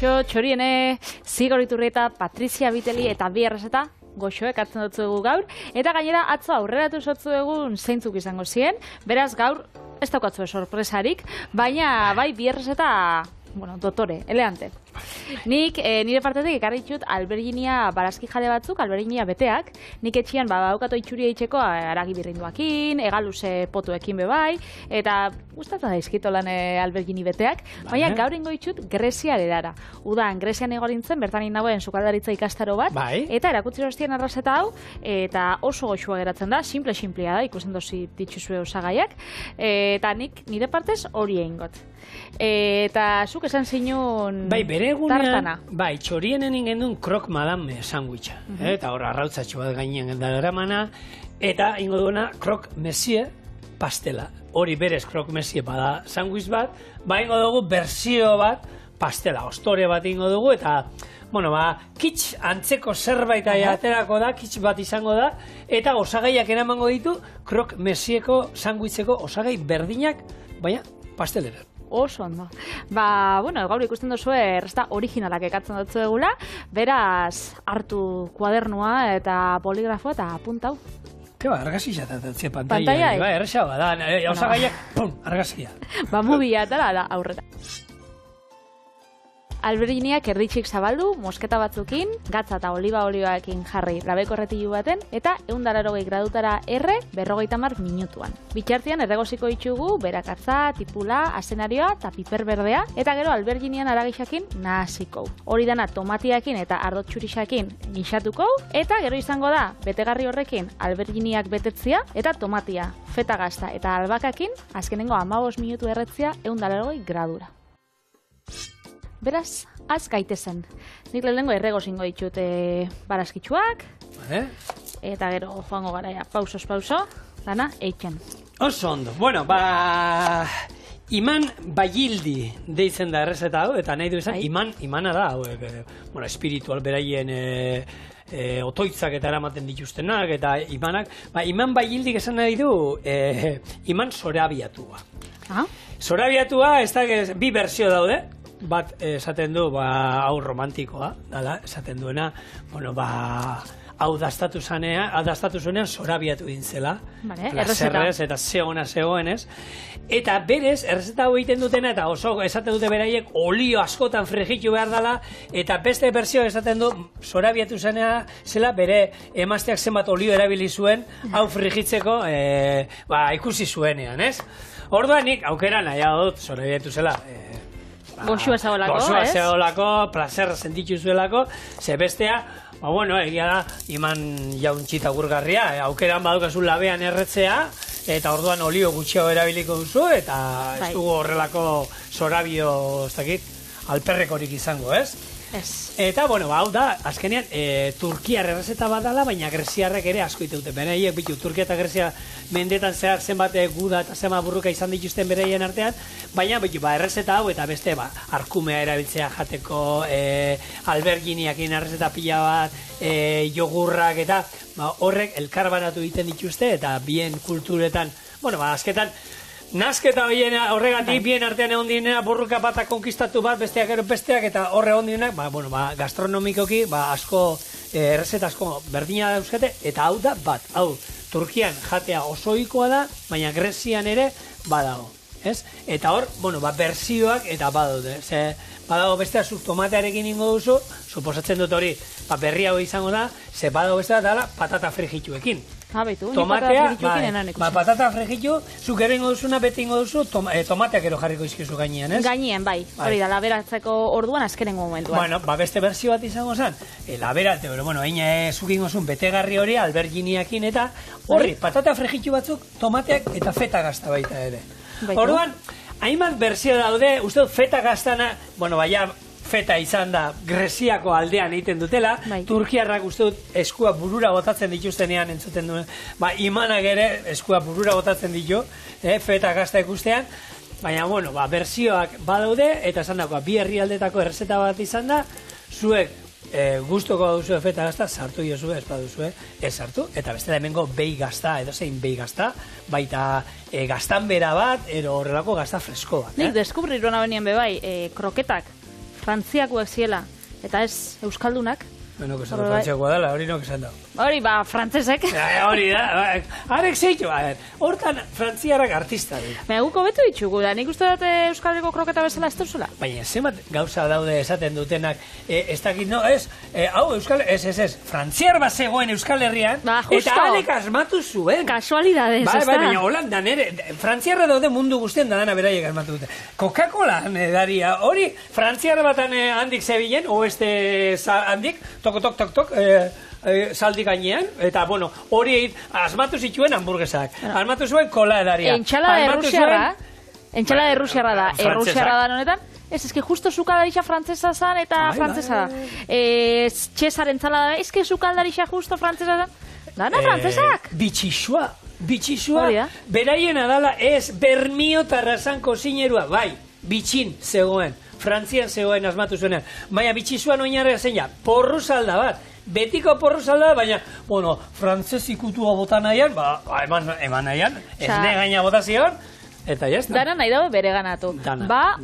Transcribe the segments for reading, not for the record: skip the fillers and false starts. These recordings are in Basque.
kaixo, txoriene, Zigor Iturrieta, Patrizia Biteli eta bi errezeta goxoek hartzen dutzu dugu gaur. Eta gainera atzo aurreratu sotzu egun zeintzuk izango ziren. Beraz gaur ez daukatzu sorpresarik, baina bai bi errezeta, dotore, eleante. Nik nire partetik ekarri ditut alberginia barazki jale batzuk, alberginia beteak. Nik etxian baukatu itxuria itxeko aragi birrinduakin, egaluze potuekin bebai, eta gustatzen daizkito lan albergini beteak, baina gaur ingo ditut Grezia erara. Udan, Grezian egorintzen, bertan inagoen sukaldaritza ikastaro bat, eta erakutsi hostien arrazeta hau, eta oso goxua geratzen da, simplea da, ikusten dozi dituzue osagaiak, eta nik nire partez hori egingot. Eta zuk esan zinun tartana. Bai, txorienen ingendun krok madame sandwicha. Eta hor arrautzatxo bat gainen dara mana. Eta ingo duena krok mesie pastela. Hori berez krok mesie bada sandwich bat. Ba ingo dugu berzio bat pastela. Ostore bat ingo dugu eta kitsch antzeko zerbait aterako da, kitsch bat izango da, eta osagaiak eramango ditu krok mesieko sandwicheko osagai berdinak, baina pastelera. Oso ondo. Gaur ikusten duzue erresta originalak ekatzen dutzu egula, beraz hartu kuadernua eta poligrafoa eta apuntau. Argazia eta pantalla. Erresa bada, osagaiak, argazia. Mubia eta aurrera. Alberginiak erditxik zabaldu, mosketa batzukin, gatza eta oliba-olibaekin jarri labeko erretilu baten, eta 180 gradutara erre 50 minutuan. Bitxartian erregoziko ditugu, berakartza, tipula, asenarioa eta piper berdea, eta gero alberginian aragixakin nahaziko. Hori dana tomatiakin eta ardotxurixakin gixatuko, eta gero izango da, betegarri horrekin alberginiak betetzia, eta tomatia, feta gazta eta albakakin, azkenengo 15 minutu erretzia 180 gradura. Beraz, az gaitezen. Nik lehenengo erregozingo ditut barazkitsuak. Eta gero joango gara pauso, dana eitzen. Oso ondo. Iman Bagildi deitzen da errezeta hau, eta nahi du esan, imana da, espiritual beraien otoitzak eta eramaten dituztenak, eta imanak. Iman Bagildik esan nahi du, iman zorabiatua. Zorabiatua, ez da, bi berzio daude. Bat esaten du, hau romantikoa, dala, esaten duena, hau dastatu zuenean zorabiatu dintzela, plazerrez eta zegoenez. Eta berez, errezeta hau egiten dutena, eta oso esaten dute beraiek, olio askotan frigitu behar dela, eta beste berzio esaten du, zorabiatu zela, bere emazteak zenbat olio erabili zuen, hau frigitzeko ikusi zuenean, ez? Orduan nik, aukera nahiago dut, zorabiatu zela, goxua zegoelako, ez? Goxua zegoelako, plazerra sentitu zuelako, ze bestea, egia da, iman jauntxita gurgarria, aukeran badukazu labean erretzea, eta orduan olio gutxiago erabiliko duzu, eta ez dugu horrelako zorabio, ez dakit, alperrekorik izango, ez? Ez. Eta, hau da, azkenean, Turkiar errezeta bat dala, baina greziarrek ere asko iteute. Beraiek, Turkia eta Grezia mendetan zehar zenbat guda eta zenbat burruka izan dituzten beraien artean, baina errezeta hau eta beste arkumea erabiltzea jateko, alberginiakin errezeta pila bat, jogurrak eta horrek elkarbanatu egiten dituzte eta bien kulturetan, azketan, nazketa horregatik bien artean egon dinena burruka bat konkistatu bat, besteak eta horre egon dinenak, gastronomikoki asko, errezeta asko berdina dauzkete, eta hau da bat, hau, Turkian jatea oso ohikoa da, baina Grezian ere badago, ez? Eta hor, berzioak eta badaude, badago bestea zuk tomatearekin ingo duzu, suposatzen dut hori, berriago izango da, ze badago bestea dala patata frigituekin. Tomatea, patata frigitu, zuk ero ingo duzuna, beti ingo duzu, tomateak ero jarriko izkizu gainean, ez? Gainean, bai. Hori da, laberatzeko orduan azkenengo momentuan. Beste berzio bat izango zen, laberate, zuk ingo zuen betegarri hori, alberginiakin, eta horri, patata frigitu batzuk, tomateak eta feta gazta baita ere. Orduan, hainbat berzio daude, uste dut feta gaztana, feta izan da Greziako aldean egiten dutela, Turkiarrak uste dut eskua burura botatzen dituztenean entzuten duen, imanak ere eskua burura botatzen ditu, feta gazta ikustean, baina, berzioak badaude, eta esan dagoa, bi herrialdetako errezeta bat izan da, zuek gustoko duzu feta gazta, sartu jozu, ez baduzu, ez sartu, eta beste da hemengo behi gazta, edo zein behi gazta, baita gaztan bera bat, ero horrelako gazta fresko bat. Nik deskubriruna benien bebai, kroketak, frantziakoak ziela, eta ez euskaldunak. Bueno, que esan frantziakoa dela, hori nok esan da. Hori, frantzesek. Hori da, harek zeitu, hortan frantziarrak artista dira. Baina guko betu ditugu da, nik uste dut Euskal Herriko kroketa bezala ez duzula. Baina zenbat gauza daude esaten dutenak, ez dakit, no, hau Euskal, ez, frantziar bat zegoen Euskal Herrian, eta alek asmatu zuen. Kasualidades, ez da. Baina Holanda, nere, frantziarra daude mundu guztien da dana beraiek asmatu dute. Coca-Cola daria, hori frantziarra batan handik zebilen, oeste handik, tok, saldi gainean, eta, bueno, hori asmatu zituen hamburguesak. Asmatu zuen kola edaria. Entxala de Rusiarra da. Errusiarra da honetan. Ez que justo sukaldarixa frantzesa zan eta frantzesa da. Txesar entzalada, ez que sukaldarixa justo frantzesa zan. Dana frantzesak. Bitxisua, beraien adala ez bermiotarra zan kozinerua, bai, bitxin zegoen. Frantzian zegoen asmatu zuenean. Baina bitxisuan oinarria zein ja, porru salda bat. Betiko porru salda, baina, bueno, frantzez ikutua bota nahian, eman nahian, ez ne gaina bota zion, eta jazta. Dana nahi dago bere ganatu.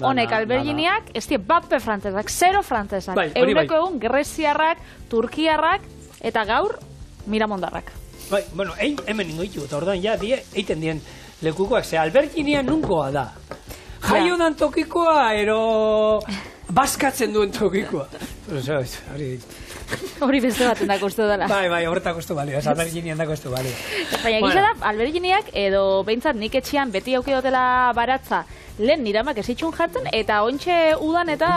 Honek alberginiak, ez die, bape frantzezak, zero frantzezak. Eureko egun, greziarrak, turkiarrak, eta gaur, miramondarrak. Bai, bueno, hemen ningo ditu, eta orduan ja, eiten dien lekukoak, ze alberginia nunkoa da. Jaio dan tokikoa, ero baskatzen duen tokikoa. Hori beste baten dako uste dela. Bai, horretako uste balio, ez alberginian dako uste balio. Baina gisa da, alberginiak edo behintzat nik etxean beti aukidotela baratza lehen niramak ezitxun jatzen, eta ontxe udan eta,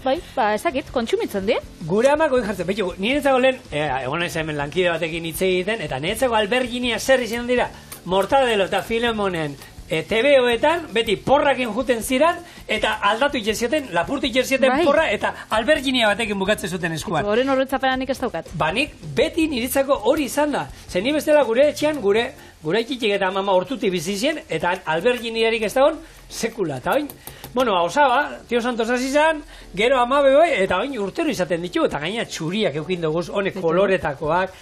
ez dakit, kontsumitzen die. Gure amak oin jartzen, betxo, niretzako lehen, egon ez hemen lankide batekin hitz egiten, eta niretzako alberginia zer izan dira, Mortadelo eta Filemonen TVOetan, beti porrakin juten ziren, eta aldatu itxezioten, lapurtu itxezioten porra, eta alberginia batekin bukatzen zuten eskuan. Horren horretzapena nik ez daukat. Nik beti niritzako hori izan da. Zer ni bestela gure etxean, gure itxitik eta mama hortuti bizizien, eta alberginiarik ez dagoen, sekula. Eta oin, bueno, osaba, Tio Santos azizan, gero amabe hoi, eta oin urtero izaten ditu, eta gaina txuriak eukin duguz, honek koloretakoak.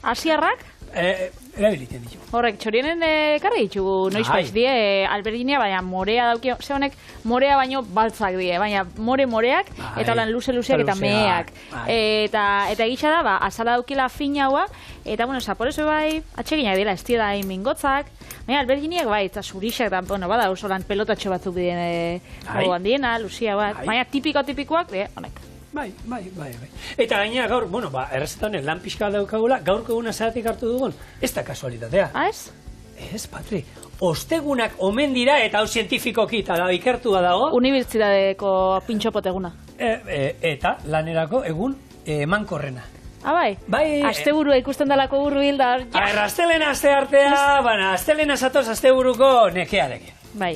Asiarrak? Erabiliten ditu. Horrek, txorienen karri ditugu, noiz baiz die, alberginia, baina morea daukio, ze honek morea baino baltzak die, baina moreak, eta holan luze-luzeak eta meheak. Eta egitxa da, azala daukila finaua, eta, bueno, zaporezo bai, atxeginak dira, ez da mingotzak, baina alberginiak bai, eta zurixak, eta, bueno, bada, oso lan pelotatxo batzuk dien, handiena, luzia bat, baina tipikoak, honek. Bai. Eta gainera gaur, errezeta honen lan pixka daukagula, gaurko eguna zeratik hartu dugun, ez da kasualitatea. Ez? Ez, Patri. Ostegunak omen dira, eta hau zientifikoki eta ikertua dago. Unibertsitateko pintxopot eguna. Eta lanerako egun emankorrena. Bai? Asteburua ikusten dalako hurbil da. Astelena asteartea, astelena zatoz asteburuko nekearekin. Bai.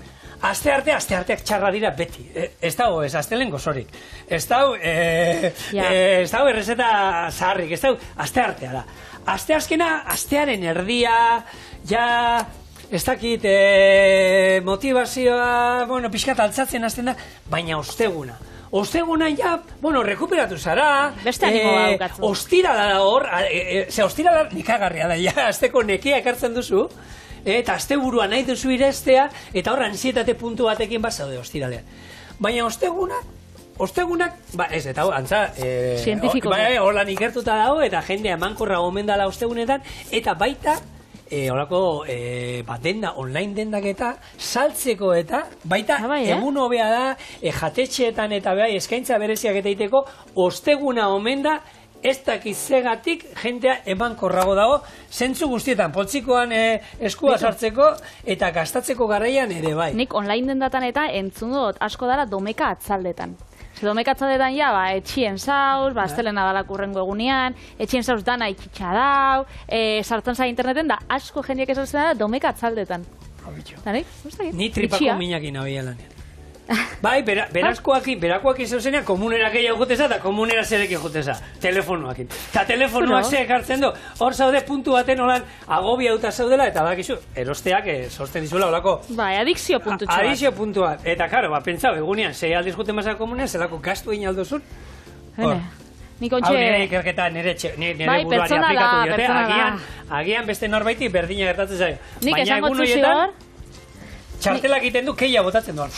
Astearteak txarra dira beti. Ez dago, ez astelen gozorik. Ez dago errezeta zaharrik. Ez dago, asteartea da. Asteazkena, astearen erdia, ez dakit, motivazioa, pixkat altzatzen hasten da, baina osteguna. Osteguna rekuperatu zara. Beste animo badukatzu. Ostirala da hor, ostirala nikagarria da, asteko nekea ekartzen duzu, eta asteburu nahi duzu irestea, eta horra ansietate puntu batekin bazaude ostiralean. Baina ostegunak, ez, eta antza, holan ikertuta dago, eta jendea emankorra gomen dala ostegunetan, eta baita, horako denda, online dendak eta, saltzeko eta, baita, egun hobea da, jatetxeetan eta eskaintza bereziak eta iteko, osteguna omen da, ez dakitzegatik jentea emankorrago dago, zentzu guztietan, poltsikoan eskua sartzeko eta gastatzeko garaian ere bai. Nik online dendatan eta entzun dut asko dara domeka atzaldetan. Domeka atzaldetan etxien zauz, astelena dalak urrengo egunean, etxien zauz dana itxitxa dau, sartzen za interneten da asko jendeak esatzen da domeka atzaldetan. Ni tripako minakin abia lanean. Bai, berakoak izan komunera gehiago juteza eta komunera zerekin juteza. Telefonoakin. Eta telefonoak ze ekartzen du. Hor zaude puntu baten holan agobia duta zaudela eta bakizu, erosteak sortzen dizuela holako. Bai, adikzio puntu txoa. Adikzio puntua. Eta karo, pentsau, egunean, 6 aldiz juten mazak komunean, zelako gastu egin aldozun. Hau nire ikerketa nire buruari aplikatu diote. Agian beste norbaiti berdina gertatzen zaio. Nik esango txuzi hor. Txartelak egiten du keia botatzen duan.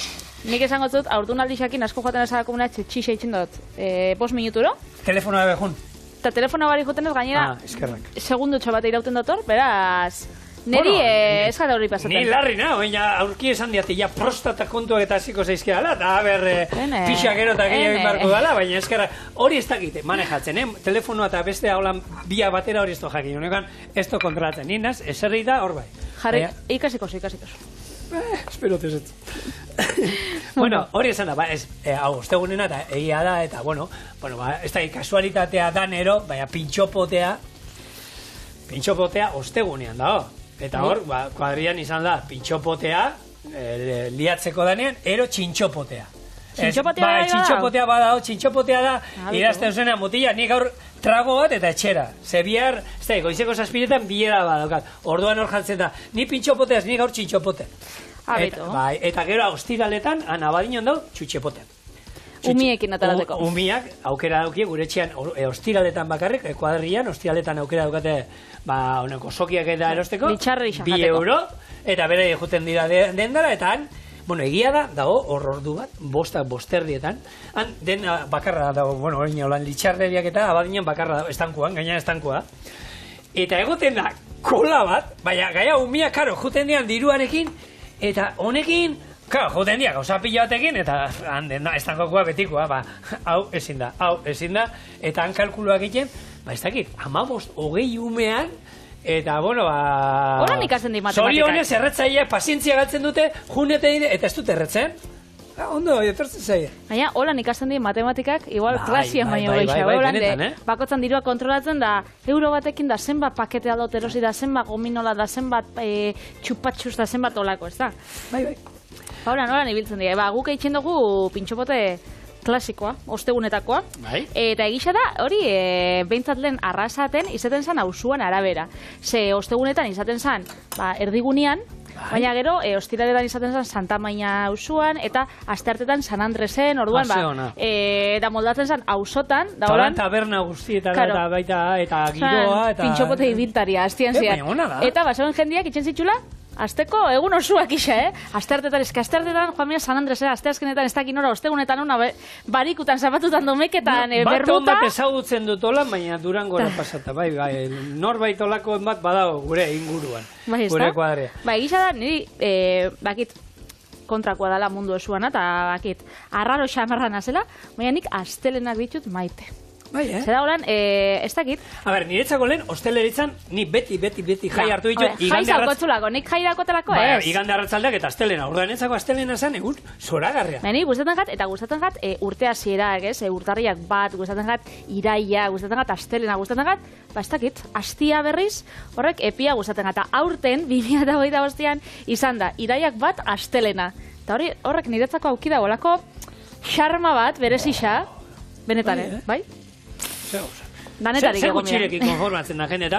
Nik esango dut, aurdunaldi xakin asko joaten esagako muna txixa itxin dut, 5 minuturo. Telefonoa behun. Eta telefonoa bari joten ez gainera, eskerrak. segundutxo bat irauten dotor, beraz... Neri ez gara hori pasatzen. Ni larri baina aurki esan diati, ja prostata kontuak eta hasiko zaizkidala, eta pixa gero eta gehiagin barko dala, baina eskara hori ez dakite, manejatzen, telefonoa eta beste haulan bia batera hori ez to jakin, honekan ez to kontrolatzen, ninaz, eserri da hor bai. Jarri, ikasikoz. Espero tezetz. Bueno, hori esan da, hau, ostegunena eta egia da, eta bueno, ez da kasualitatea danero, baina pintxopotea ostegunean dago. Eta hor, kuadrian izan da, pintxopotea, liatzeko danean, ero txintxopotea. Txintxopotea badao, txintxopotea da, idazten zuena motila, nik gaur trago bat eta etxera. Ze bihar, goizeko zazpiretan biera badokat. Orduan hor jantzen da, ni pintxopoteaz, nik gaur txintxopotea. Eta gero ostiraletan, anabadinon dau, txutxepotea. Umiekin atarateko. Umiak, aukera daukie, gure etxean ostiraletan bakarrik, kuadrian, ostiraletan aukera daukate, honeko sokiak eta erosteko, 2 euro, eta bere juten dira dendara, eta han, egia da, dago, ordu bat, bosterdietan, han, den bakarra dago, hori holan litxarreriak eta abadinan bakarra dago, estankuan, gainan estankoa, eta egoten da, kola bat, baina gaia umiak, karo, juten dian diruarekin, eta honekin, claro, joten diak, gauza pila batekin, eta estankokoa betikoa, hau ezin da, eta han kalkuloak egiten, ez dakit, 15-20 umean, eta, Horan ikasten di matematikak. Zorionez erretzaia, pazientzia galtzen dute, junete dide, eta ez dute erretzen. Ondo, etortzen zaia. Baina, holan ikasten di matematikak, igual klasian baino gehiago. Bakotzan dirua kontrolatzen da, euro batekin da zenbat paketea dut erosi da, zenbat gominola da, zenbat txupatxuz da, zenbat olako, ez da? Bai. Horan ibiltzen dira, guk eitzen dugu pintxopote klasikoa, ostegunetakoa. Eta egisa da, hori, behintzat lehen arrasaten izaten zen auzuan arabera. Ze ostegunetan izaten zen erdigunean, baina gero ostiraletan izaten zen Santa Maina auzuan, eta asteartetan San Andresen, orduan, da moldatzen zen auzotan. Talan taberna guztietara eta giroa. Pintxopote ibiltaria, aztien zian. Eta basoen jendiak itxen zitxula, azteko egun osuak isa, Asteartetan, joan mira San Andresera, asteazkenetan ez dakin ora, ostegunetan ona, barikutan, zapatutan domeketan, berruta. Bat ondat ezagutzen dut olan, baina Durangora pasata, norbait olako bat badago gure inguruan, gure kuadrea. Egisa da, niri, bakit, kontrakoa dela mundu osuana, eta bakit, arraro xamarra nazela, baina nik astelenak ditut maite. Zera holan, ez dakit. A ber, niretzako lehen, osteleritzan, ni beti jai hartu ditu. Jai zaukotzulako, nik jai dakotelako ez. Igande arratzaldeak eta astelena. Orduan etzako astelena zen, egun, zoragarria. Ni gustatzen gat, eta gustatzen gat urte hasierak, urtarriak bat, gustatzen gat iraia, gustatzen gat astelena, gustatzen gat, ez dakit, astia berriz, horrek epia gustatzen gat. Aurten, 2025an, izan da, iraiak bat astelena. Eta horrek niretzako aukida olako xarma bat, berezisa, benetan, bai? Danetarik egon mira. Zer gutxirekin konformatzen da jende, eta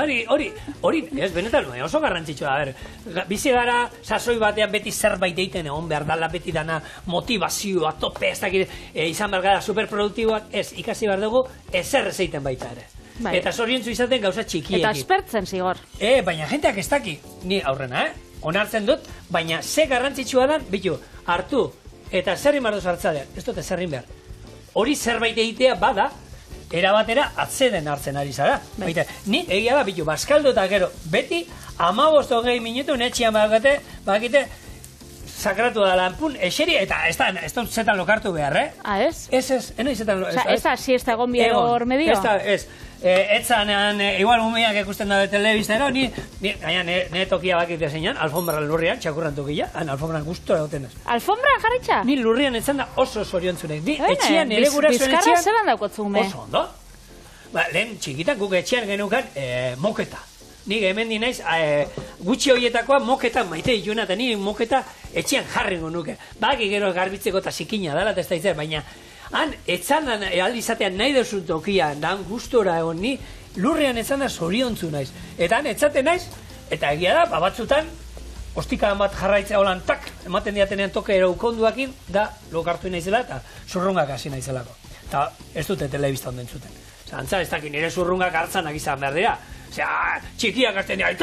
hori, ez, benetan, oso garrantzitsua, bizi gara, sasoi batean beti zerbait egiten egon behar dala, beti dana motivazioa, tope, ez dakit, izan behar gara superproduktiboak, ez, ikasi behar dugu, ezer ez egiten baita ere. Eta zoriontzu izaten gauza txikiekin. Eta aspertzen zigor. Baina jenteak ez daki, ni aurrena, onartzen dut, baina ze garrantzitsua dan, bitu, hartu, eta zerrin behar duz hartzalean, ez dut zerrin behar. Hori zerbait egitea bada, erabatera atzeden hartzen ari zara. Ni egia da, bitu, baskaldo eta gero, beti, 15-20 minutu netxian bakite, sakratu da lanpun, eseri, eta ez da zetan lokartu behar, Ez? Ez, eno izetan lokartu. Ez da, siesta egon bide hor medio? Ez, etzanean, igual umeak ikusten dabe telebiztero, nire tokia bakite zeinan, alfombra lurrian, txakurran tokia, alfombran gustora goten ez. Alfombran jarritxa? Ni lurrian etzan da oso zoriontzunek. Ni etxian, nire gurasoen etxian... Bizkarra zelan daukotzume? Oso ondo. Lehen txikitan guk etxian genukan moketa. Nik hemen dinaiz, gutxi horietakoa moketan maite dituna, eta ni moketa etxian jarrengo nuke. Baki gero garbitzeko eta zikina dala, eta ez da izan, baina han, etzanan aldizatean nahi duzun tokia, han gustora egon ni, lurrean etzan da zoriontzu naiz. Eta han, etzaten naiz, eta egia da, batzutan, ostikadan bat jarraitzea holan, tak, ematen diatenean toke eraukonduakin, da, lokartu naizela, eta zurrungak hasi naizelako. Eta ez dute telebista onden zuten. Zantza, ez dakit, nire zurrungak hartzanak izan behar dira. Txikiak hartzen dira,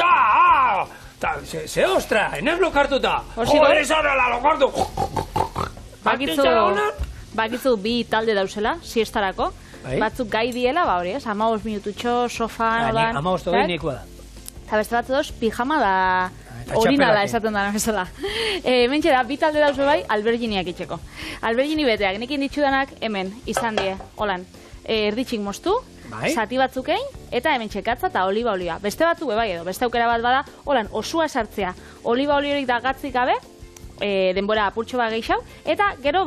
ze ostra, enez lokartuta, ere zara la lokartu. Bakitzu bi talde dauzela, siestarako. Batzuk gai diela, hori, 15 minututxo, sofan, odan. 15 hori nikoa da. Eta beste batzu dauz, pijama da orinala esaten dara bezala. Mentxe da, bi talde dauzu bai, alberginiak itxeko. Albergini beteak, nekin ditxudanak hemen, izan die, holan. Erditxik moztu, zati batzukein, eta hemen txekatza eta oliba. Beste batzuk bai edo, beste aukera bat bada, holan, osua sartzea, oliba oliorik da gatzik gabe, denbora apurtxo bat geixau, eta gero,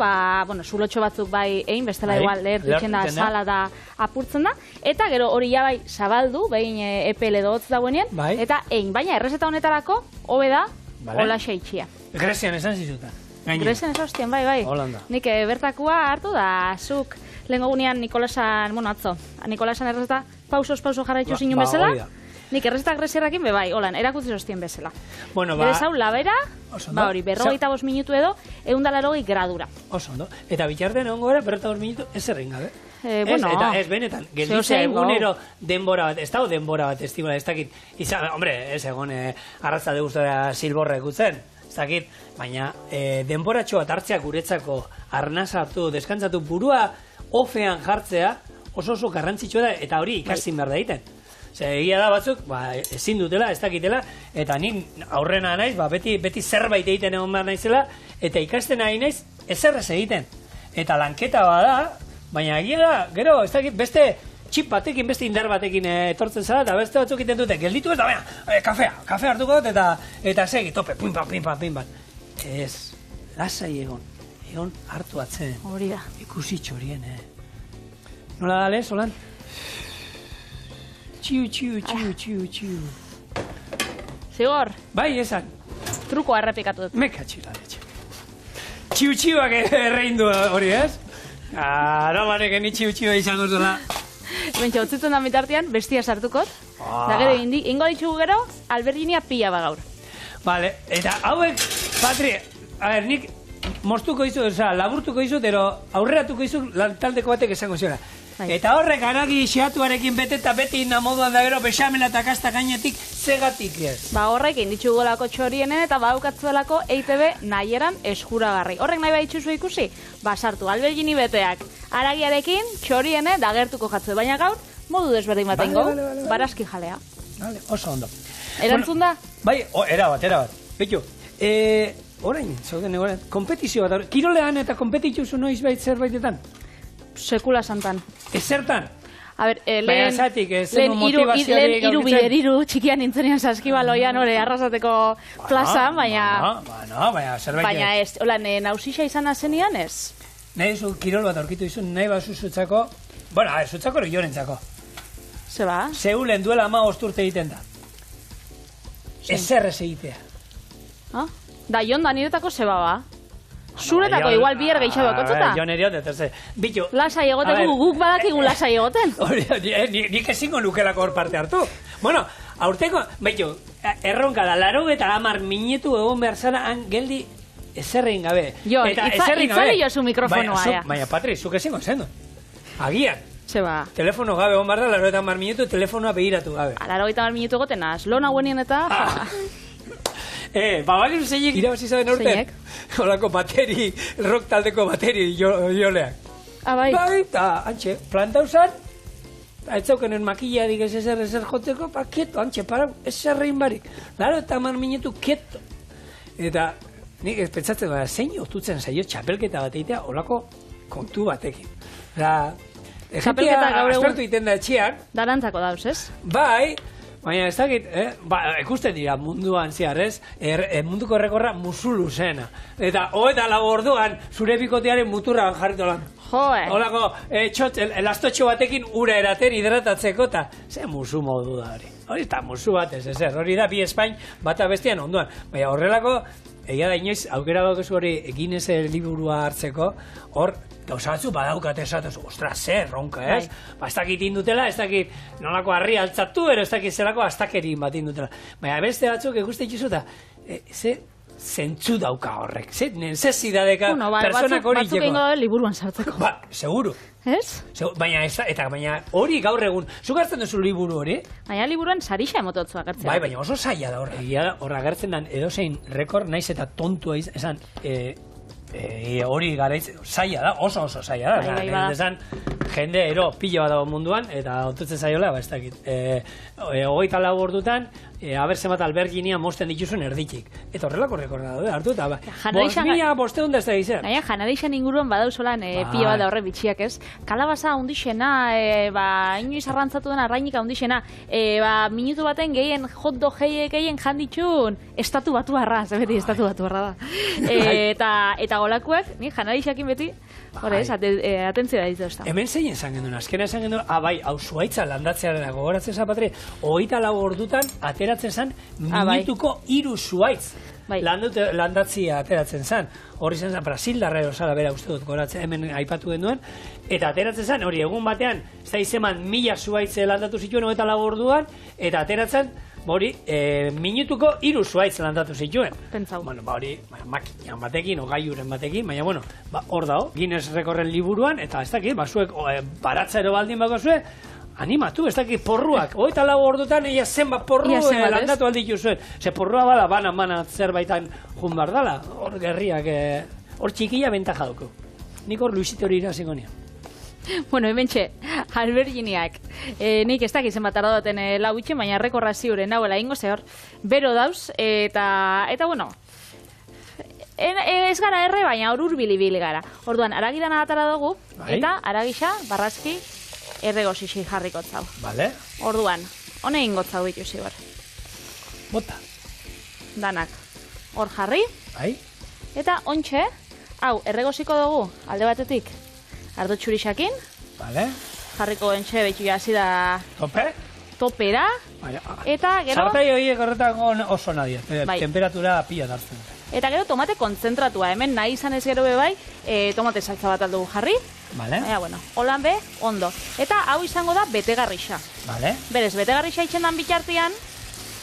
zulotxo batzuk bai egin, bestela igual, ditxen da, sala da apurtzen da, eta gero hori ja bai zabaldu, behin epel edo hotz dagoenien, eta egin, baina errezeta honetarako, hobe da, hola xeitxia. Grezian esan zizuta. Grezian esan zizuten, bai. Holanda. Nik bertakua hartu da, zuk lehenko gunean Nikolasan, atzo, Nikolasan errezeta pausos jarraitzu zinun bezala, nik errezetak greziarrakin bai, holan, erakutzi zoztien bezala. Gero zau, labera, hori, 45 minutu edo, 180 gradura. Oso ondo. Eta bitxarten egon gora, 45 minutu, ez errin gabe. Eta ez benetan, gelditzea egunero denbora bat, ez dago denbora bat estimola, ez dakit, hombre, ez egon arraza de guztora silborra ekutzen, ez dakit, baina denboratxo bat hartzea guretzako arnaz hartu, deskantzatu burua ofean jartzea, oso garrantzitsua da, eta hori ikasin behar da egiten. Egia da batzuk, ezin dutela, ez dakitela, eta nin aurrena naiz, beti zerbait egiten egon behar naizela, eta ikasten nahi naiz, ezerrez egiten. Eta lanketa bada, baina egia da, gero, ez dakit, beste txip batekin, beste indar batekin etortzen zara, eta beste batzuk egiten dute, gelditu ez da, baina, kafea hartuko dut, eta segi, tope, pimpan. Ez, lasai egon hartu atzen. Hori da. Ikusi txorien, Nola da lez, holan? Txiu. Zigor? Bai, esan. Truko errepikatu dut. Mekatxila, letxe. Txiu-txiuak errein du hori, ez? No maneken ni txiu-txiua izango zuela. Bentsa, utzitzen da mitartean, bestia sartukot. Da gero, ingo ditugu gero, alberginia pila bagaur. Vale, eta hauek, Patri, nik moztuko izu, laburtuko izu, pero aurreratuko izu taldeko batek esango ziora. Eta horrek aragi xeatuarekin bete eta beti namoduan da gero bexamela eta kasta gainetik zegatik ez. Horrek inditxugolako txorienen eta baukatzuelako EITB nahieran eskuragarri. Horrek nahi baitxuzu ikusi? Sartu, albergini beteak. Aragiarekin txoriene dagertuko jatzu. Baina gaur, modu desberdin bat ingo, barazki jalea. Oso ondo. Erantzun da? Bai, erabat. Betu, orain, zauden egoren, kompetizio bat, kirolean eta kompetitzuzu noiz bait zerbaitetan? Sekula santan. Ezertan? A ber, lehen iru txikian nintzenean saskibaloian hori arrasateko plazan, baina... zerbait... Baina ez, holan, nausixa izan azenian ez? Nahi zu kirol bat aurkitu izun, nahi bat zuzutzako... zutzako hori jorentzako. Zeba? Zeulen duela 15 urte egiten da. Ezerrez egitea. Da, jon da niretako zeba ba. Zuretako igual bier gehiago bakotzuta? Jo nire hotet, bitu... Lasai egoten, guk badakigu lasai egoten. Nik ezingo nukelako hor parte hartu. Bueno, aurteko, bitu, erronka da, 80 minutu egon behar zara, han geldi ezerrein gabe. Jo, itzari jozu mikrofonoa, Baina, Patri, zuk ezingo zendu. Agian. Zeba. Telefono gabe egon behar da, 80 minutu, telefonoa begiratu gabe. 80 minutu egoten az, lona guenien eta... Baina zeinek irabazi zaben aurten? Holako bateri, rock taldeko bateri joleak. Bai. Bai, eta antxe, planta usan, ez zaukenen makilladik ez ezer jotzeko, kieto, antxe, para, ezerrein barik. Laro eta 10 minutu, kieto. Eta, nik ez pentsatzen da, zein otutzen zaio txapelketa bat egitea, holako kontu batekin. Txapelketa gaur egun... Aspertu iten da etxean. Darantzako dauz, ez? Bai, baina ez dakit, ikusten dira munduan ziarrez, munduko errekorra musulu zena. Eta orduan zure bikotearen muturra jarritu lan. Joe. Holako, elastotxo batekin ura eraten hidratatzeko, eta ze musu modu da hori. Hori eta musu bat ez ezer, hori da bi Espain bata bestian onduan. Baina horrelako, egia da inoiz, aukera daukezu hori eginez liburua hartzeko, hor, gauza batzu badaukat esatuz, ostra, zer, ronka, ez? Ez dakit indutela, ez dakit nolako harri altzatu, ero ez dakit zelako astakerin bat indutela. Baina beste batzuk ikuste itxuzuta, ze zentzu dauka horrek, ze necesidadeka personak hori batzuk ingo da liburuan sartzeko. Seguru. Ez? Baina hori gaur egun, zuk hartzen duzu liburu hori? Baina liburuan sarixa emototzu agertzen. Bai, baina oso zaila da hor agertzen den edozein rekord, naiz eta tontua esan, hori garaiz, zaila da, oso zaila da. Bai, jende ero pilo bat dago munduan, eta ontutzen zaiola, ez dakit. 24 ordutan, aber zenbat alberginia mosten dituzuen erditik. Eta horrelako rekorda daude, hartu eta 5.500 ez da izan. Gaina, janarixan inguruan badauzolan pilo bat da horre bitxiak, ez? Kalabaza hundixena, inoiz arrantzatu den arrainik hundixena, minutu baten gehien hotdog gehien janditxun, estatu batu arra, beti estatu batu arra da. Eta golakuak, janarixakin beti, horrez, atentzia da ditu. Hemen zein esan gendun, azkena esan gendun, bai, hau zuaitza landatzearen gogoratzen zan, Patri, 24 ordutan ateratzen zan minutuko 3 zuaitz. Landatzia ateratzen zan. Hori zen zan, Brasildarra erosala bera uste dut goratzen, hemen aipatu genuen, eta ateratzen zan, hori egun batean, ez da izeman 1000 zuaitz landatu zituen 24 orduan, eta ateratzen, hori, minutuko 3 zuaitz landatu zituen. Pentsau. Bueno, hori, makinan batekin, gaiuren batekin, baina, bueno, hor dago, Guinness rekorren liburuan, eta ez dakit, zuek baratzero baldin bako zuen, animatu, ez dakit porruak, 24 ordutan ella zenbat porru landatu alditu zuen. Ze porrua bada, bana zerbaitan jun bar dala, hor gerriak, hor txikila bentaja duku. Nik hor Luisito hori iraziko nian. Bueno, hementxe, alberginiak, nik ez dakit zenbat ardadoten lau itxe, baina rekorra ziuren nahuela ingo zehor, bero dauz, eta bueno, ez gara erre, baina hor urbil gara. Orduan, aragidan adatara dugu, eta aragisa, barrazki, erregosixi jarriko zau. Vale. Orduan, hone ingotzau dituzi bar. Bota. Danak, hor jarri. Bai. Eta ontxe, hau, erregosiko dugu, alde batetik, ardo txurixakin. Vale. Jarriko ontxe, behitu jazi da... Tope? Topera. Eta gero... Sartai horiek horretako oso nadia, temperatura pila dartzen. Eta gero tomate kontzentratua, hemen nahi izan ez gero bebai, tomate saltza bat aldugu jarri. Vale. Bueno, holan be, ondo. Eta hau izango da betegarrixa. Vale. Berez, betegarrixa itxendan bitartian,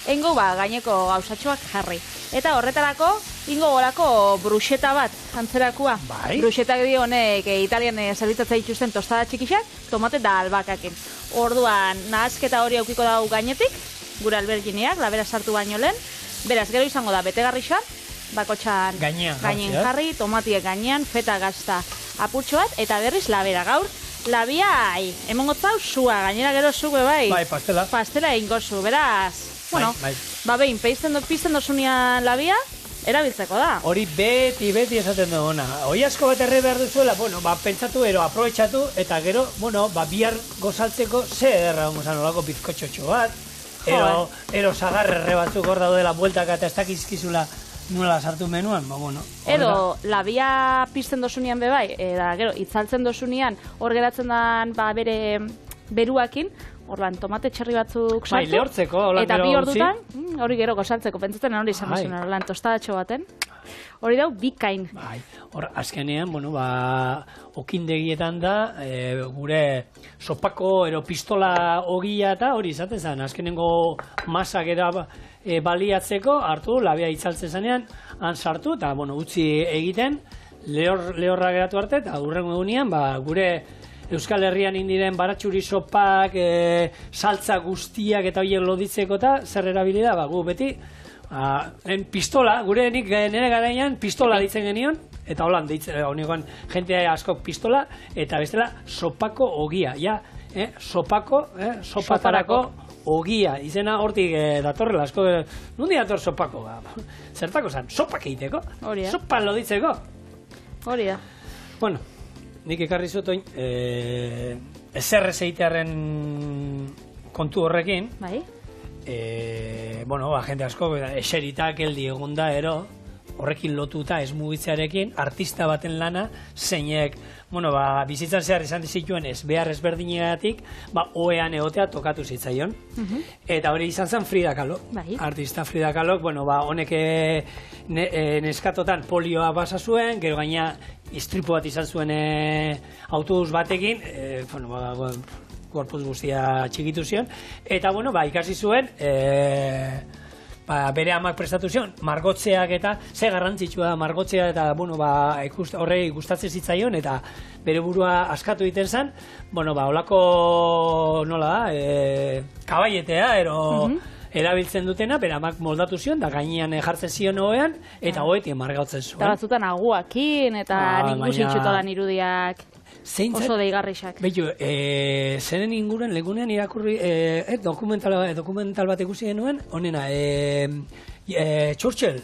engo gaineko gauzatxoak jarri. Eta horretarako, ingo gorako bruxeta bat jantzerakoa. Bai. Bruxetak di honek Italian zerbitzatzea dituzten tostada txikixak, tomate da albakakin. Orduan, nahazketa hori aukiko dago gainetik, gure albergineak, labera sartu baino lehen. Beraz, gero izango da betegarrixa, bakotxan gainen jarri, tomatiek gainean, feta gazta apurtxo bat, eta berriz labera gaur. Labia, emongotzau sua, gainera gero zuge bai. Bai, pastela. Pastela ingozu, beraz. Bueno, behin, pizten dozunean labia, erabiltzeko da. Hori beti esaten duguna. Hoi asko bat erre behar duzuela, bueno, pentsatu, aprobetxatu, eta gero, bueno, bihar gozaltzeko, ze ederra gozan olako bizkotxotxo bat, ero zagarrerre batzuk hor daudela bueltaka eta ez dakizkizula nola sartu menuan, bueno. Edo, labia pizten dozunean bebai, eta gero, itzaltzen dozunean, hor geratzen dan, bere beruakin, orban, tomate txerri batzuk sartu. Bai, lehortzeko, holan eta bi ordutan, hori gero gozaltzeko, pentsatzen hori izan duzun, holan, tostadatxo baten. Hori dau, bikain. Bai, hor, azkenean, bueno, okindegietan da, gure sopako, pistola ogia eta hori izaten zen, azkenengo masak era baliatzeko, hartu, labia itzaltzen zenean, han sartu, eta, bueno, utzi egiten, lehorra geratu arte, eta hurrengo egunean, gure Euskal Herrian indiren baratxuri sopak, saltza guztiak eta horiek loditzeko eta zer erabili da, gu beti, pistola, gure nire garaian pistola ditzen genion, eta holan ditzen, honekoan jente askok pistola, eta bestela sopako ogia, sopatarako ogia, izena hortik datorrela, asko, nundi dator sopako, zertako zan, sopak egiteko, sopa loditzeko. Hori da. Bueno, nik ekarri zutoin, ezerrez egitearen kontu horrekin, bai. Bueno, jende asko, eserita, geldi egonda, horrekin lotuta ez mugitzearekin, artista baten lana, zeinek, bueno, bizitzan zehar izan dizituen ez behar ezberdinegatik, oean egotea tokatu zitzaion. Eta hori izan zen Frida Kahlo. Artista Frida Kahlo, bueno, honek neskatotan polioa basa zuen, gero gaina istripu bat izan zuen autobus batekin, bueno, gorpuz guztia txikitu zion, eta, bueno, ikasi zuen, bere amak prestatu zion, margotzeak eta ze garrantzitsua da margotzea eta, bueno, horrei gustatzen zitzaion eta bere burua askatu egiten zen, bueno, holako, nola da, kabaietea, erabiltzen dutena, beramak moldatu zion, da gainean jartzen zion oean, eta hoetik margautzen zuen. Eta batzutan aguakin, eta nik guzitxutolan irudiak oso deigarrixak. Behitu, zeren inguruan, legunean irakurri, dokumental bat ikusi genuen, honena, Churchill,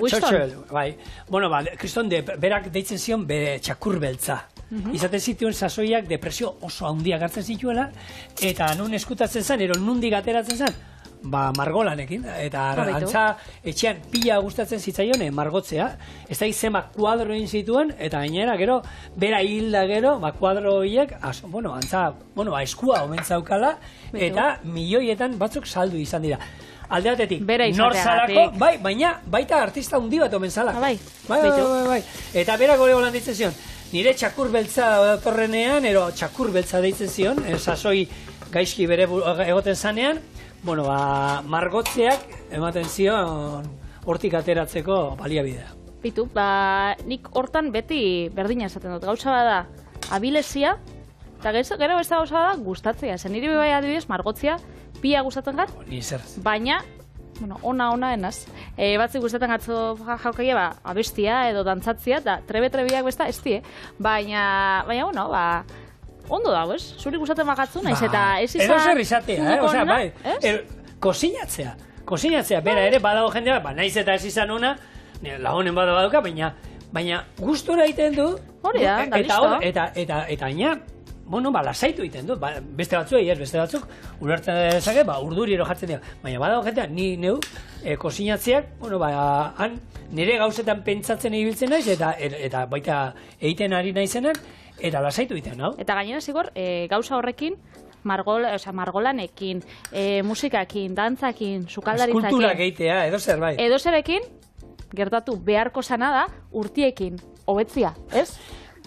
Winston. Bai. Bueno, kriston, berak deitzen zion bere txakur beltza. Izaten zituen sasoiak depresio oso handiak hartzen zituela, eta nun eskutatzen zen, nundik ateratzen zen, margolanekin, eta antza etxean pila gustatzen zitzaion margotzea, ez da izema kuadro egin zituen, eta gainera gero, bera hilda gero, kuadro horiek, eskua omentzaukala, eta milioietan batzuk saldu izan dira. Alde batetik, nor zalako, baina baita artista handi bat omen zala. Bai. Eta berak hori holan ditzen zion, nire txakur beltza datorrenean, txakur beltza deitzen zion, sasoi gaizki bere egoten zanean, margotzeak ematen zion hortik ateratzeko baliabidea. Bitu, nik hortan beti berdina esaten dut, gauza bada abilezia, eta gero ez da gauza bada gustatzea, zen nire bai adibidez margotzea, pia gustatzen gar, baina, ona enaz. Batzik gustatzen gatzo jaukaia, abestia edo dantzatzia, eta trebe-trebiak besta ez die, baina, ondo dago, ez? Zuri gustatzen bagatzu, naiz, eta ez izan... Edo zer izatea, kosinatzea, bera ere, badago jendea, naiz eta ez izan ona, lagunen baduka, baina gustura egiten du, hori da, da listo. Eta aina, lasaitu egiten du, beste batzuei ez, beste batzuk, ulertzen dezake, urduriero jartzen dira. Baina badago jentea, ni neu, kosinatzeak, han nire gauzetan pentsatzen ibiltzen naiz, eta baita egiten ari naizenak, eta lasaitu egiten, hau? Eta gainera zigor, gauza horrekin, margolanekin, musikakin, dantzakin, sukaldaritzakin. Eskulturak egitea, edo zer bai. Edo zerekin, gertatu beharko zana da, urtiekin, hobetzia, ez?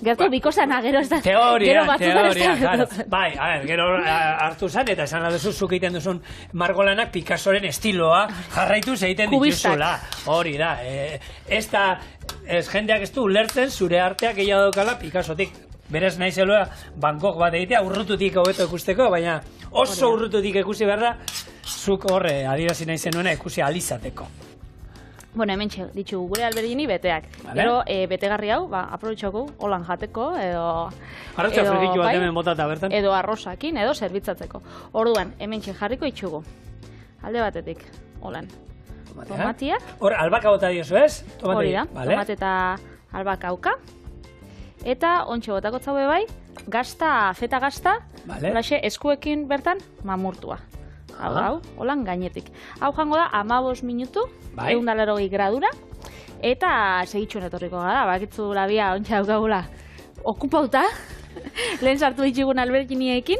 Gertu biko zana, gero ez da... Teoria, claro. Bai, gero hartu zan, eta esan aduzu zuk egiten duzun margolanak Picassoren estiloa jarraituz egiten dituzula. Hori da. Ez da, jendeak ez du ulertzen zure arteak gehiago daukala Picassotik. Berez nahi zelua Van Gogh bat egitea urrututik hobeto ikusteko, baina oso urrututik ikusi behar da, zuk horre adirazi nahi zenuena ikusi alizateko. Hemen ditugu gure Albergini beteak. Gero, betegarri hau, aprobetxoko, holan jateko, edo arrozakin, edo zerbitzatzeko. Orduan, hemen jarriko itxugu. Alde batetik, holan. Tomatiak. Hor, albaka bota diozu, ez? Hori da, tomate eta albaka hauka. Eta, ontxe botako tzaue bai, feta gazta, eskuekin bertan, mamurtua. Hau, holan gainetik. Hau jango da, 15 minutu, 180 gradura, eta segitxuen etorriko gara, bakitzu labia ontsa daukagula okupauta, lehen sartu ditugun Alberginiekin,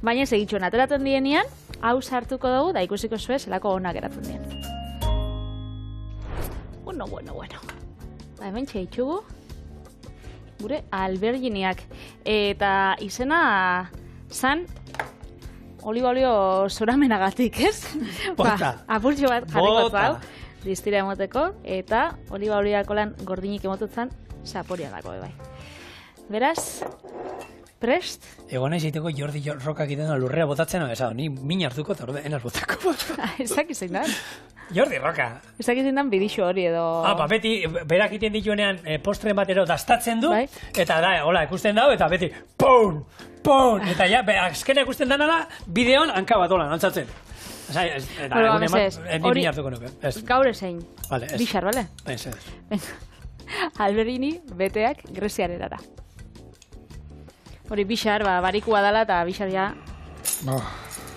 baina segitxuen ateratzen dienean, hau sartuko dugu, da ikusiko zuen, zelako onak eratzen dien. Bueno. Hemen txeitxugu, gure Alberginiak, eta izena zan, oliba-olio zoramenagatik, ez? Apurtxo bat jarriko zau, distira emoteko, eta oliba-oliako lan gordinik emotetzen saporiagako, bai. Beraz, prest? Egon nahi zaiteko Jordi Rokak egiten lurrera botatzen, ni min hartuko eta hori enaz botako. Ezak izan da? Jordi Roka. Ezak izan da bidixo hori edo... Beti, berak egiten dituenean postre batero dastatzen du, eta da, hola, ikusten dago, eta beti, poun! Eta ja, azkena ikusten dana da, bideon hanka bat hola, nantzatzen. Hori, gaur ezein. Bixar, bale? Albergini beteak Greziarera. Hori bixar, barikua dala, eta bixar ja...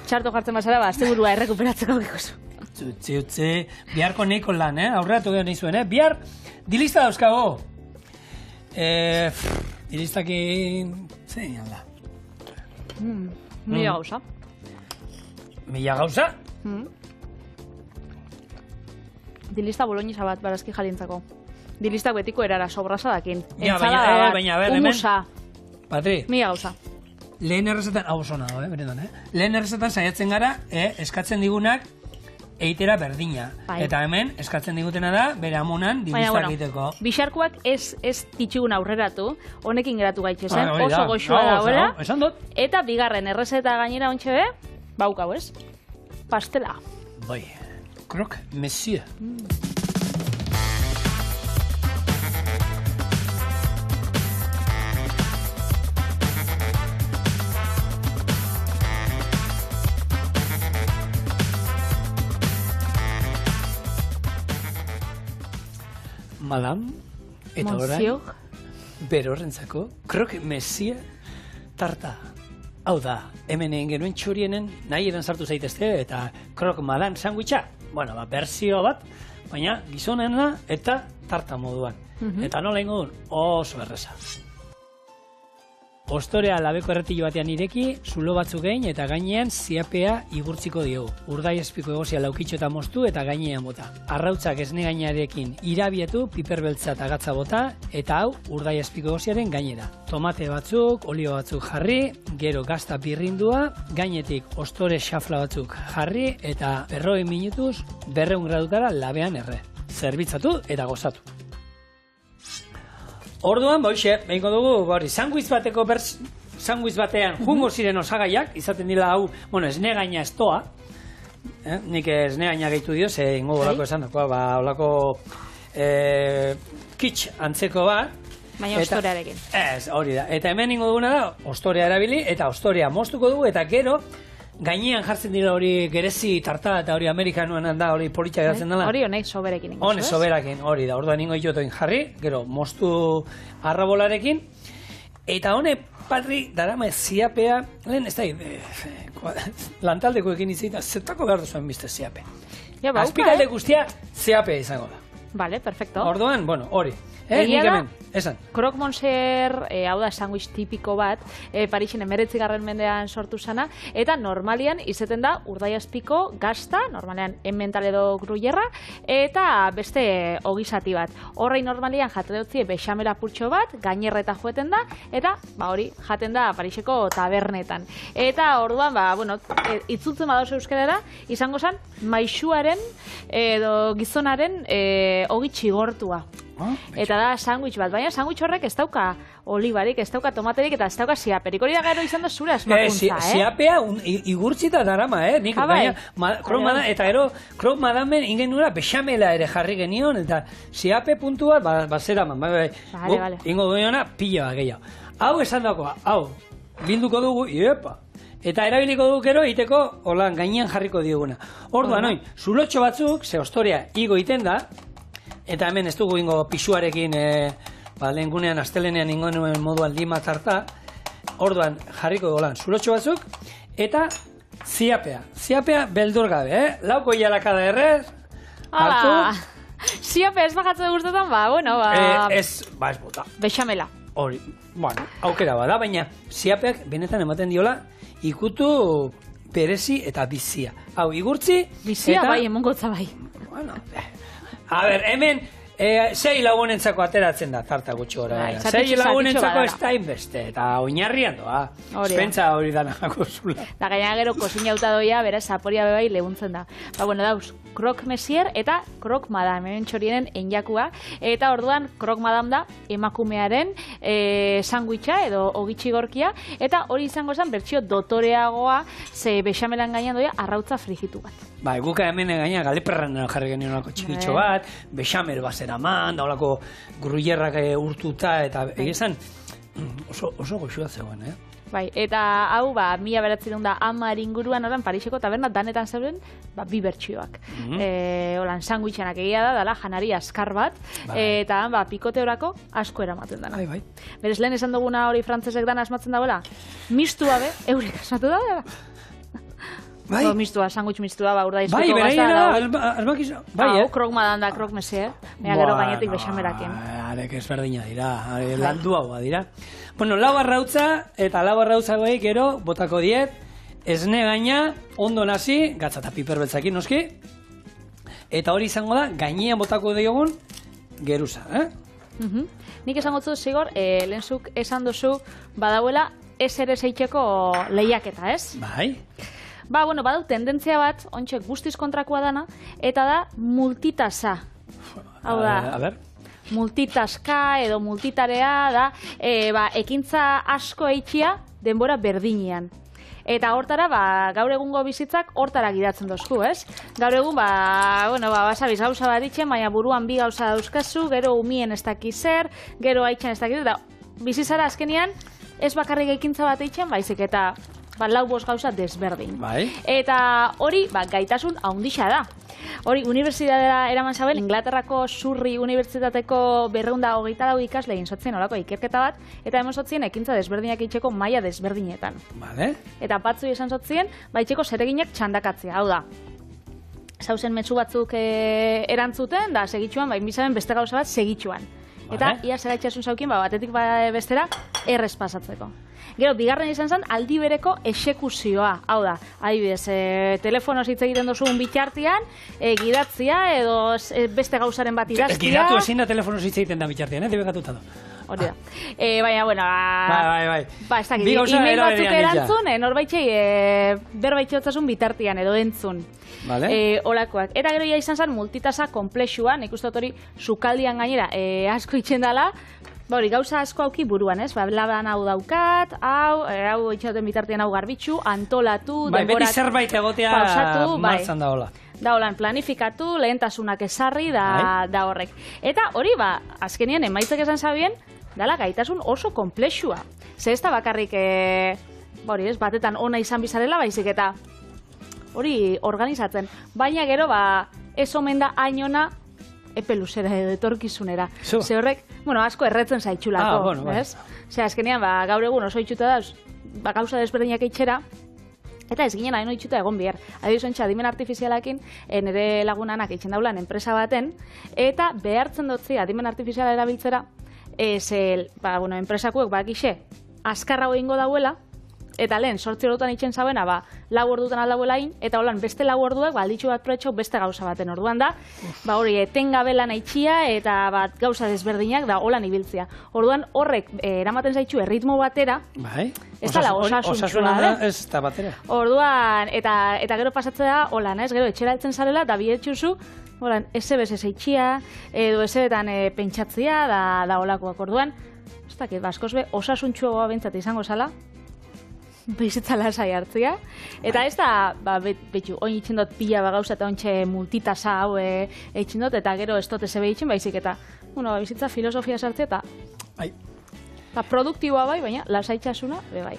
Txarto jartzen bazara, azte burua errekuperatzeko gikozu. Utzi, biharko neiko lan, aurreratu gero nahi zuen, bihar dilista dauzkago. Dilistakin... zein alda. Mila gauza. Mila gauza? Dilista boloñesa bat barazki jalintzako. Dilistak betiko erara sobrasa dakin. Entzalada bat, humusa. Patri. Mila gauza. Lehen errezetan, hau oso nago, benetan, Lehen errezetan saiatzen gara, eskatzen digunak eitera berdina. Eta hemen, eskatzen digutena da, bere amonan, dilistak egiteko. Bixarkuak ez titxugun aurreratu, honekin geratu gaitxezen, oso goxua dauela. Esan dut. Eta bigarren errezeta gainera ontxe be, baukau ez? Pastela. bai. Croque Monsieur. Madame, eta orain, berorrentzako, Croque Monsieur tarta. Hau da, hemen egin genuen txorienen nahi edan sartu zaitezte eta Croque Madame sandwicha, bueno, berzio bat, baina gizonena eta tarta moduan. Eta nola ingo duen, oso erreza. Ostorea labeko erretillo batean ireki, zulo batzuk gein eta gainean ziapea igurtziko diogu. Urdai espiko egozia laukitxo eta moztu eta gainean bota. Arrautzak esne gainarekin irabietu, piperbeltza eta gatza bota, eta hau urdai espiko egoziaren gainera. Tomate batzuk, olio batzuk jarri, gero gazta birrindua, gainetik ostore xafla batzuk jarri eta 40 minutuz 200 gradutara labean erre. Zerbitzatu eta gozatu. Orduan, boixe, behinko dugu, sandwich batean jungo ziren osagaiak, izaten dira hau, bueno, esne gaina estoa, nik esne gaina gehitu dio, ze ingo olako esan dakoa, olako kitsch antzeko bat. Baina ostorearekin. Ez, hori da. Eta hemen ingo duguna da, ostorea erabili, eta ostorea moztuko dugu, eta gero, gainean jartzen dira hori gerezi tarta eta hori amerikanoan da hori politxa geratzen dela. Hori honek soberekin ingo. Honek soberakin, hori da. Orduan ingo itotoin jarri, gero moztu arrabolarekin. Eta honek patri darama ziapea, lehen ez da, lantaldekoekin izita, zetako behar duzuen bizte ziape. Azpikalde guztia ziapea izango da. Vale, perfecto. Orduan, bueno, hori. Egia da, esan. Croque Monsieur, hau da sandwich tipiko bat, Parisen 19. mendean sortu zana, eta normalian izeten da urdaiazpiko gazta, normalean emmental edo gruyerra, eta beste ogizati bat. Horrei normalian jate dutzi bexamela purtxo bat, gainerreta joeten da, eta hori jaten da Pariseko tabernetan. Eta orduan, itzultzen badoz euskarara, izango zen maixuaren edo gizonaren ogi txigortua. Eta da sandwich bat, baina sandwich horrek ez dauka olibarik, ez dauka tomaterik eta ez dauka ziaperik. Hori da gero izan da zure asmakuntza, Ziapea igurtzita darama, nik baina eta gero Croque Madame ingen nura bexamela ere jarri genion eta ziape puntu bat bazeraman, ingo duena pila bat gehiago. Hau esan dagoa, hau, bilduko dugu, eta erabiliko dugu gero iteko holan gainean jarriko dioguna. Orduan, oin, zulotxo batzuk, ze ostoria igo iten da, eta hemen ez dugu ingo pixuarekin, lehen gunean, astelenean ingo nuen moduan lima tarta, orduan jarriko golan zulotxo batzuk, eta ziapea. Ziapea beldur gabe, lauko hialakada errez, hartu. Ziapea ez bakatzen guztetan, ez bota. Bexamela. Hori, aukera bada, baina ziapeak benetan ematen diola, ikutu perezi eta bizia. Hau, igurtzi, bizia bai, emongotza bai. A ber, hemen 6 lagunentzako ateratzen da tarta gutxi gora. 6 lagunentzako ez da inbeste, eta oinarrian doa. Espentsa hori danako zula. Da gaina gero kozinauta doia, beraz, zaporia bebai lehuntzen da. Dauz, Croque Monsieur eta Croque Madame, hemen txorienen enjakua. Eta orduan, Croque Madame da emakumearen sandwicha edo ogitxigorkia. Eta hori izango zen, bertsio dotoreagoa, ze bexamelan gainean doia, arrautza frijitu bat. Guka hemen gaina galeperran jarri genien olako txikitxo bat, bexamel bazeraman, da olako gruyerrak urtuta, eta egizan oso goxua zegoen, eta hau, 1910 inguruan oran Pariseko taberna danetan zeuden, bi bertsioak. Holan, sandwichenak egia da, dala janari askar bat, eta pikote horako asko eramaten dana. Berez lehen esan duguna hori frantzesek dana asmatzen dagoela, mistua be, eurek asmatu da, mistua, sandwich mistua, urdaizpeko gazta. Croque Madame da, Croque Monsieur, gero gainetik bexamerakin. Arek ezberdina dira, landu hau dira. Bueno, lau arrautza, eta lau arrautza gero, botako diet, esne gaina, ondo nazi, gatza eta piperbeltzakin noski, eta hori izango da, gainean botako diogun, geruza, Nik esango zu, Zigor, lehenzuk esan duzu, badauela, ez ere zeitzeko lehiaketa, ez? Bai. Badau tendentzia bat, ontxe guztiz kontrakoa dana, eta da multitasa. Hau da, multitaska edo multitarea da, ekintza asko eitxia denbora berdinean. Eta hortara, gaur egungo bizitzak hortara gidatzen dozku, ez? Gaur egun, basabiz gauza bat ditzen, baina buruan bi gauza dauzkazu, gero umien ez dakiz zer, gero haitxan ez dakiz, eta bizitzara azkenean, ez bakarrik ekintza bat eitzen, baizik eta lau bost gauza desberdin. Eta hori, gaitasun haundixa da. Hori, unibertsitatera eraman zabel, Inglaterrako Surrey Unibertsitateko 224 ikasle egin sotzien olako ikerketa bat, eta hemen sotzien ekintza desberdinak eitzeko maila desberdinetan. Eta batzu esan sotzien, itxeko zereginak txandakatzea, hau da. Zauzen metzu batzuk erantzuten, da segitxuan, bizaren beste gauza bat segitxuan. Eta ia zera itxasun zaukien, batetik bestera errez pasatzeko. Gero, bigarren izan zen, aldi bereko esekuzioa. Hau da, adibidez, telefonoz hitz egiten duzun bitartean, gidatzia edo beste gauzaren bat idaztia. Gidatu ezin da telefonoz hitz egiten da bitartean, debekatuta da. Hori da. Baina, bueno, ez dakit, email batzuk erantzun, norbaitxei berbaitxotzasun bitartean edo entzun. Olakoak. Eta gero izan zen multitasa komplexua, nik uste hori sukaldian gainera asko itxen dela, gauza asko auki buruan, ez? Laban hau daukat, hau itxaten bitartean hau garbitxu, antolatu, beti zerbait egotea martzan da hola. Da holan, planifikatu, lehentasunak ezarri da horrek. Eta hori, azkenien emaitzek esan zabien, dala gaitasun oso komplexua. Ze ez da bakarrik, batetan ona izan bizarela, baizik eta hori organizatzen. Baina gero, ez omen da hainona epe luzera edo etorkizunera. Ze horrek, asko erretzen zaitxulako. Ze azkenean, gaur egun oso itxuta da, gauza desberdinak eitxera, eta ez ginen haino itxuta egon behar. Adibidez, adimen artifizialakin, nire lagunanak eitzen daulan enpresa baten, eta behartzen dutzi adimen artifiziala erabiltzera, enpresakuek bakixe, azkarra egingo dauela, eta lehen, 8 ordutan itxen zabena, 4 ordutan aldauela egin, eta holan beste 4 orduak, alditxu bat proetxo beste gauza baten orduan da, hori etengabe lan eitxia, eta gauza desberdinak, da holan ibiltzia. Orduan horrek eramaten zaitxu erritmo batera, ez dala osasuntxua, ez da batera. Orduan, eta gero pasatzea holan, ez, gero etxera heltzen zarela, da bihetxuzu, holan, ez eitxia, edo ezebetan pentsatzea, da holakoak. Orduan, ez dakit, askoz osasuntxua bentsat izango zala, bizitza lasai hartzia. Eta ez da, betxu, oin itxen dut pila gauza eta ontxe multitasa hau eitxen dut, eta gero ez dut eze behitxen, baizik eta, bizitza filosofia sartzea eta produktiboa baina lasaitxasuna, bai.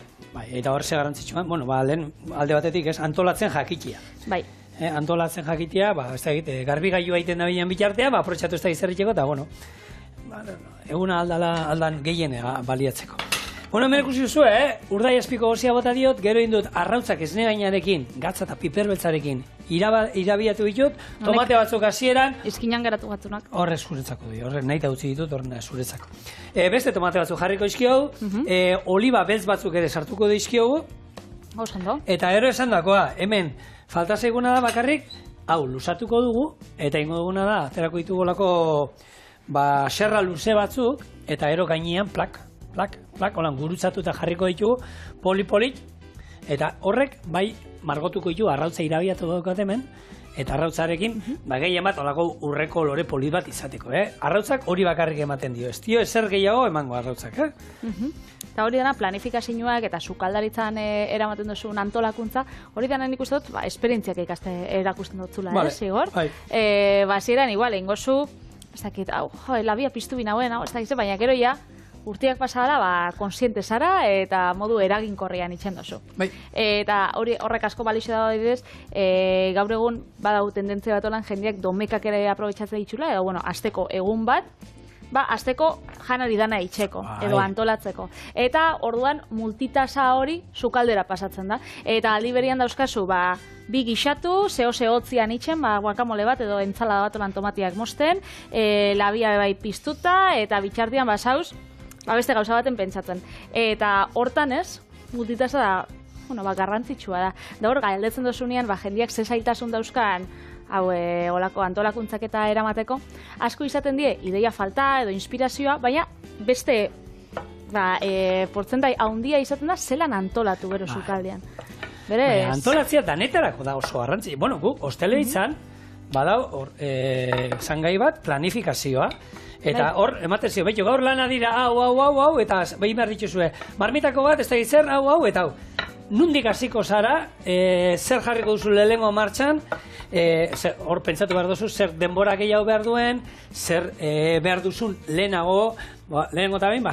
Eta hor ze garantzitsua, lehen alde batetik ez, antolatzen jakitia. Antolatzen jakitia, ez da egite, garbigailua egiten da bilan bitartea, aprotxatu ez da izerritxeko, eta, eguna aldan gehien baliatzeko. Hemen ikusi duzu, urdai azpiko gozia bota diot, gero indut arrautzak esne gainarekin, gatza eta piperbeltzarekin irabiatu ditut, tomate batzuk hasieran. Izkinan geratu batzunak. Horre zuretzako di, horre nahi da utzi ditut, horre zuretzako. Beste tomate batzuk jarriko izkiogu, oliba beltz batzuk ere sartuko dizkiogu. Eta gero esan dakoa, hemen falta zaiguna da bakarrik, hau lusatuko dugu, eta ingo duguna da, aterako ditugolako serra luze batzuk, eta gero gainean plak, holan gurutzatu eta jarriko ditugu, poli-polit, eta horrek bai margotuko ditugu arrautza irabiatu daukat hemen, eta arrautzarekin, gehien bat olako urreko lore polit bat izateko, Arrautzak hori bakarrik ematen dio, ez dio ezer gehiago emango arrautzak, Eta hori dena planifikazioak eta sukaldaritzan eramaten duzun antolakuntza, hori dena nik uste dut, esperientziak erakusten dutzula, zigor? Zieran, igual, ingozu, ez dakit, labia piztu binauen, ez dakit, baina gero ja, urteak pasara, konsiente zara eta modu eraginkorrean itxen dozu. Eta horrek asko balixo dago didez, gaur egun badau tendentzia bat olan jendeak domekak ere aprobetxatzea ditxula, edo, azteko egun bat, azteko janari dana itxeko, edo antolatzeko. Eta orduan multitasa hori sukaldera pasatzen da. Eta aldi berian dauzkazu, bi gixatu, zehotzian itxen, guakamole bat edo entzalada bat olan tomatiak mosten, labia bai piztuta, eta bitxartian basauz, beste gauza baten pentsatzen. Eta hortan ez, multitasa da, garrantzitsua da. Da hor, galdetzen dozunean, jendiak zezailtasun dauzkan, olako antolakuntzak eta eramateko, asko izaten die, ideia falta edo inspirazioa, baina beste portzentai haundia izaten da, zelan antolatu bero sukaldean. Antolatzea danetarako da oso garrantzi. Gu, hostelerizan, badau, zangai bat, planifikazioa, eta hor, ematen zio, behitu, gaur lana dira, hau, eta behin behar dituzue, marmitako bat, ez da izan, hau, eta hau. nundik hasiko zara, zer jarriko duzu lehengo martxan, hor pentsatu behar duzu, zer denbora gehiago behar duen, zer behar duzun lehenago, lehenengo eta behin,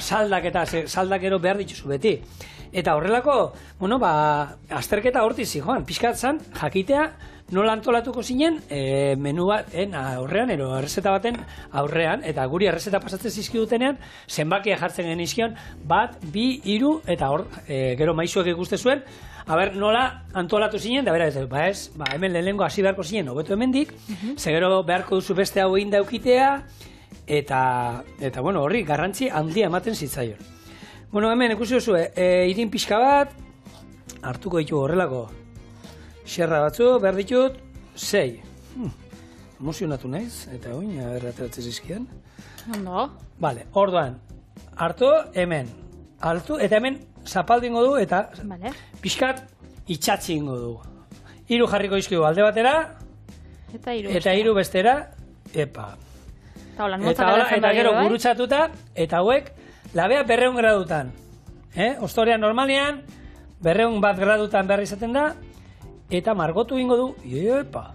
saldakero behar dituzu beti. Eta horrelako, azterketa hortiz joan, pixkat zan, jakitea, nola antolatuko zinen menu baten aurrean, ero errezeta baten aurrean, eta guri errezeta pasatzen zizkidutenean, zenbakia jartzen genizkion, 1, 2, 3, eta hor, gero maizuek ikuste zuen, nola antolatu zinen, da bera ez, hemen lehenengo hasi beharko zinen, hobeto hemendik, ze gero beharko duzu beste hau egin daukitea, eta horri, garrantzi handia ematen zitzaion. Hemen ikusi duzu, irin pixka bat, hartuko ditu horrelako xerra batzu, behar ditut, 6. Emozionatu naiz, eta oin, ateratzen zizkian. Ondo. Vale, orduan, hartu, hemen, hartu, eta hemen zapaldu ingo du, eta pixkat itxatzi ingo du. 3 jarriko izkigu alde batera, eta 3 bestera, epa. Eta gero gurutzatuta, eta hauek, labea 200 gradutan. Ostorean normalean, 201 gradutan behar izaten da, eta margotu ingo du, epa.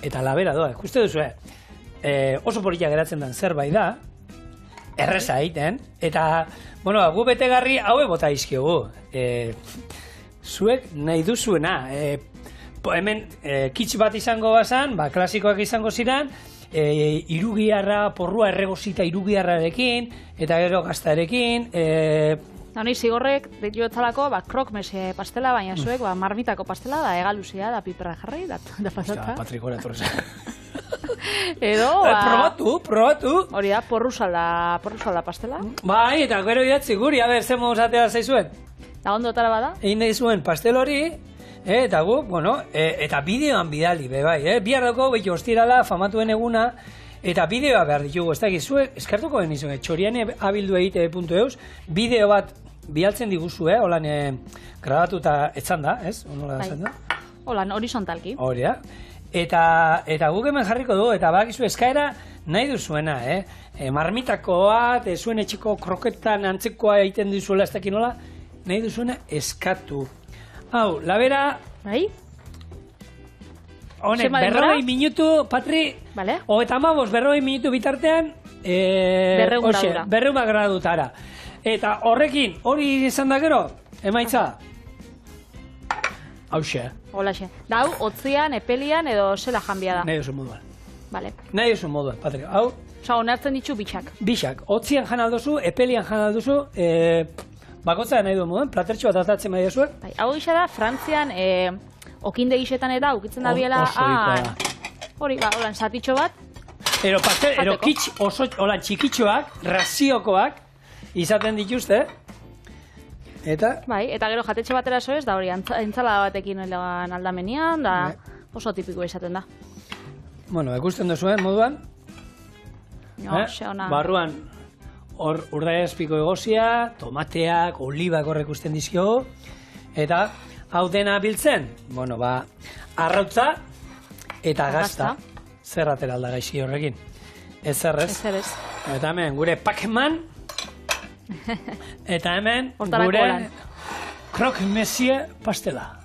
Eta labera doa, ikuste duzu, oso polita geratzen den zerbait da, erreza egiten, eta, gu betegarri haue bota izkiogu. Zuek nahi duzuena, hemen kits bat izango bazan, klasikoak izango ziren, irugiarra, porrua erregozita irugiarrarekin, eta gero gaztarekin. Honi zigorrek, ditu etzalako, krokmese pastela, baina zuek, marmitako pastela, da egaluzia, da piperra jarri, da pasata. Patrikora torreza. Edo, probatu. Hori da, porru salda pastela. Bai, eta gero idatzi guri, zer moduz atea zaizuen. Da ondo otara bada? Egin da izuen pastel hori, eta gu, eta bideoan bidali, bai, bihar dago, behitu ostirala, famatuen eguna, eta bideoa behar ditugu, ez da gizuek, eskartuko benizuen, txorian abildu egite.eus, bideo bat bialtzen diguzu, holan grabatuta etzan da, ez? Holan, horizontalki. Hori da. Eta guk hemen jarriko du, eta bakizu eskaera nahi duzuena, marmitakoa, zuen etxeko kroketan antzekoa egiten dizuela ez dakin nola, nahi duzuena eskatu. Hau, labera... Bai? Honek, 40 minutu, Patri, 40 minutu bitartean, 200 gradutara. Eta horrekin, hori izan da gero, emaitza? Hauxe. Holaxe. Da hau, otzian, epelian edo zela janbia da? Nahi duzu moduan. Vale. Nahi duzu moduan, Patri. Hau? Osa, onartzen ditu bitxak. Bitxak. Otzian jan alduzu, epelian jan alduzu, bakotza nahi duen moduan, platertxo bat atatzen maia zuek. Hau gisa da, Frantzian, okinde gisetan eta ukitzen da biela... Hori, holan, zatitxo bat. Ero kitsch, holan, txikitxoak, raziokoak, izaten dituzte. Eta? Bai, eta gero jatetxe batera zoez, da hori, entzalada batekin aldamenian, da oso tipikoa izaten da. Ikusten duzuen moduan. Barruan, hor urdaiazpiko egozia, tomateak, olibak horrek usten dizkio, eta hau dena biltzen, arrautza eta gazta. Zer atera alda gaixi horrekin. Ez zerrez. Eta hemen gure Pac-Man, eta hemen gure Croque Monsieur pastela.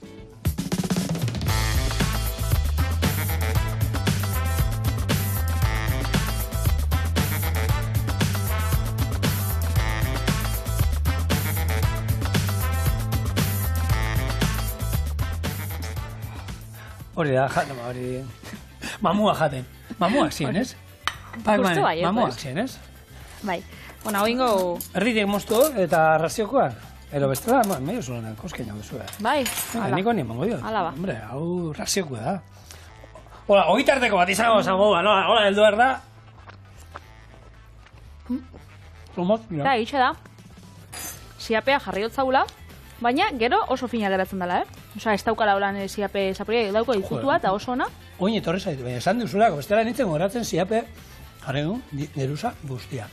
Hori da, hori... Mamua jaten. Mamuak ziren, ez? Mamuak ziren, ez? Bai. Hau ingo... Erditek moztu eta raziokoak. Ero bestela, medio zulenak, koskein hau duzu. Bai, ala. Niko nien mango dio. Ala ba. Hombre, hau raziokoa da. Hola, oitarteko bat izango zango, hola, heldu erda. Da, egitxe da. Ziapea jarri hotzagula, baina gero oso fina geratzen dela, Osa, ez daukala holan ziape zapuria, dauko ikutua eta oso ona. Oin etorri zaitu, baina esan duzulako, bestela nintzen goratzen ziape jarri du, deruza guztia.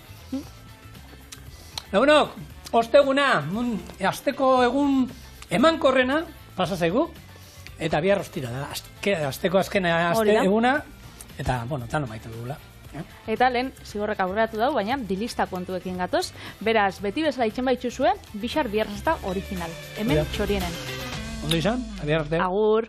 Egunok, osteguna, asteko egun emankorrena, pasa zaigu, eta bihar ostira da, asteko azkena eguna, eta, tano maite dugula. Eta lehen zigorrak aurreratu dau, baina dilista kontuekin gatoz. Beraz, beti bezala itxen baitxuzue, Bixar Bierrezta original. Hemen txorienen. Ondo izan, abiar arte. Agur.